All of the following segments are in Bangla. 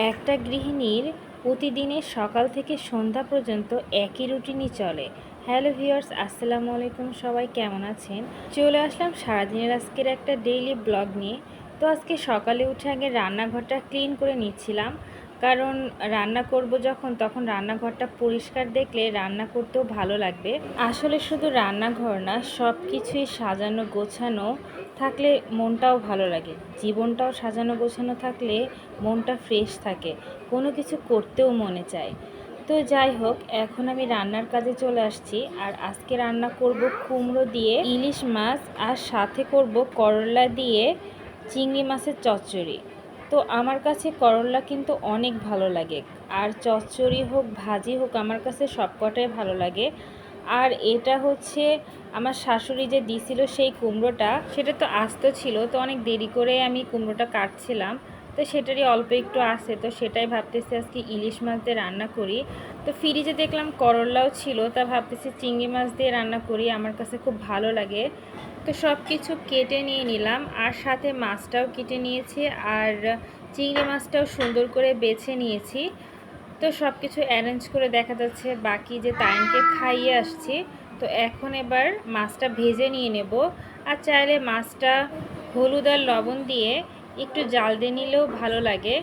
একটা গৃহিণীর প্রতিদিনের সকাল থেকে সন্ধ্যা পর্যন্ত একই রুটিনই চলে। হ্যালো ভিউয়ার্স, আসসালামু আলাইকুম। সবাই কেমন আছেন? চলে আসলাম সারাদিনের আজকের একটা ডেইলি ব্লগ নিয়ে। তো আজকে সকালে উঠে আগে রান্নাঘরটা ক্লিন করে নিচ্ছিলাম, কারণ রান্না করব যখন তখন রান্নাঘরটা পরিষ্কার দেখলে রান্না করতেও ভালো লাগবে। আসলে শুধু রান্নাঘর না, সব কিছুই সাজানো গোছানো থাকলে মনটাও ভালো লাগে। জীবনটাও সাজানো গোছানো থাকলে মনটা ফ্রেশ থাকে, কোনো কিছু করতেও মনে চায়। তো যাই হোক, এখন আমি রান্নার কাজে চলে আসছি। আর আজকে রান্না করব কুমড়ো দিয়ে ইলিশ মাছ, আর সাথে করব করলা দিয়ে চিংড়ি মাছের চচ্চড়ি। তো আমার কাছে করলা কিন্তু অনেক ভালো লাগে, আর চচ্চড়ি হোক ভাজি হোক আমার কাছে সবকটাই ভালো লাগে। আর এটা হচ্ছে আমার শাশুড়ি যে দিছিল সেই কুমড়োটা, সেটা তো আস্ত ছিল, তো অনেক দেরি করে আমি কুমড়োটা কাটছিলাম, তো সেটারই অল্প একটু আছে, তো সেটাই ভাবতেছি আজকে ইলিশ মাছ দিয়ে রান্না করি। তো ফ্রিজে দেখলাম করলাও ছিল, তা ভাবতেছি চিংড়ি মাছ দিয়ে রান্না করি, আমার কাছে খুব ভালো লাগে। তো সব কিছু কেটে নিয়ে নিলাম, আর সাথে মাছটাও কেটে নিয়েছি, আর চিংড়ি মাছটাও সুন্দর করে বেছে নিয়েছি। তো সব কিছু অ্যারেঞ্জ করে দেখা যাচ্ছে বাকি যে তাইনকে খাইয়ে আসছি। তো এখন এবার মাছটা ভেজে নিয়ে নেব। আর চাইলে মাছটা হলুদ আর লবণ দিয়ে একটু জাল দিয়ে নিলেও ভালো লাগে।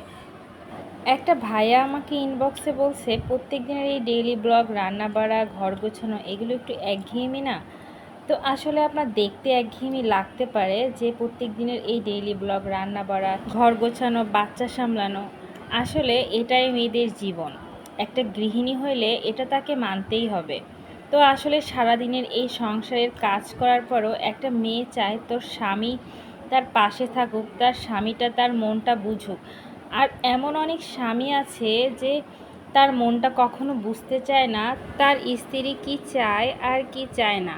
একটা ভাইয়া আমাকে ইনবক্সে বলছে, প্রত্যেক দিনের এই ডেইলি ব্লগ, রান্না বাড়া, ঘর গোছানো, এগুলো একটু একঘেয়েমি না? তো আসলে আপনার দেখতে একঘেয়েমি লাগতে পারে যে প্রত্যেক দিনের এই ডেইলি ব্লগ, রান্না বাড়া, ঘর গোছানো, বাচ্চা সামলানো, আসলে এটাই মেয়েদের জীবন। একটা গৃহিণী হইলে এটা তাকে মানতেই হবে। তো আসলে সারাদিনের এই সংসারের কাজ করার পরও একটা মেয়ে চায় তোর স্বামী তার পাশে থাকুক, তার স্বামীটা তার মনটা বুঝুক। আর এমন অনেক স্বামী আছে যে তার মনটা কখনো বুঝতে চায় না, তার স্ত্রী কি চায় আর কি চায় না।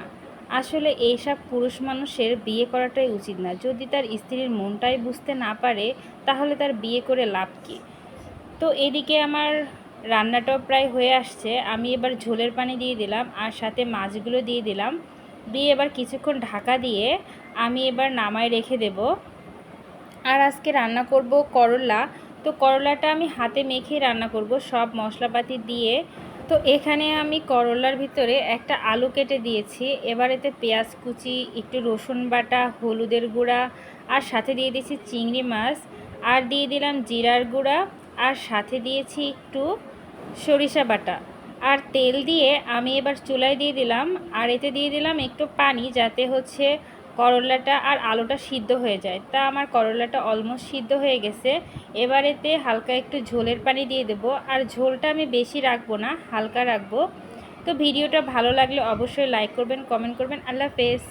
আসলে এইসব পুরুষ মানুষের বিয়ে করাটাই উচিত না। যদি তার স্ত্রীর মনটাই বুঝতে না পারে, তাহলে তার বিয়ে করে লাভ কী? তো এদিকে আমার রান্নাটাও প্রায় হয়ে আসছে। আমি এবার ঝোলের পানি দিয়ে দিলাম, আর সাথে মাছগুলো দিয়ে দিলাম, দিয়ে এবার কিছুক্ষণ ঢাকা দিয়ে আমি এবার নামায় রেখে দেব। আর আজকে রান্না করব করলা। তো করলাটা আমি হাতে মেখে রান্না করব সব মশলাপাতি দিয়ে। তো এখানে আমি করলার ভিতরে একটা আলু কেটে দিয়েছি। এবার এতে পেঁয়াজ কুচি, একটু রসুন বাটা, হলুদের গুঁড়া, আর সাথে দিয়ে দিয়েছি চিংড়ি মাছ, আর দিয়ে দিলাম জিরার গুঁড়া, আর সাথে দিয়েছি একটু সরিষা বাটা, আর তেল দিয়ে আমি এবার চুলায় দিয়ে দিলাম। আর এতে দিয়ে দিলাম একটু পানি, যাতে হচ্ছে করলাটা আর আলুটা সিদ্ধ হয়ে যায়। তা আমার করলাটা অলমোস্ট সিদ্ধ হয়ে গেছে। এবার এতে হালকা একটু ঝোলের পানি দিয়ে দেব, আর ঝোলটা আমি বেশি রাখবো না, হালকা রাখবো। তো ভিডিওটা ভালো লাগলে অবশ্যই লাইক করবেন, কমেন্ট করবেন। আল্লাহ হাফেজ।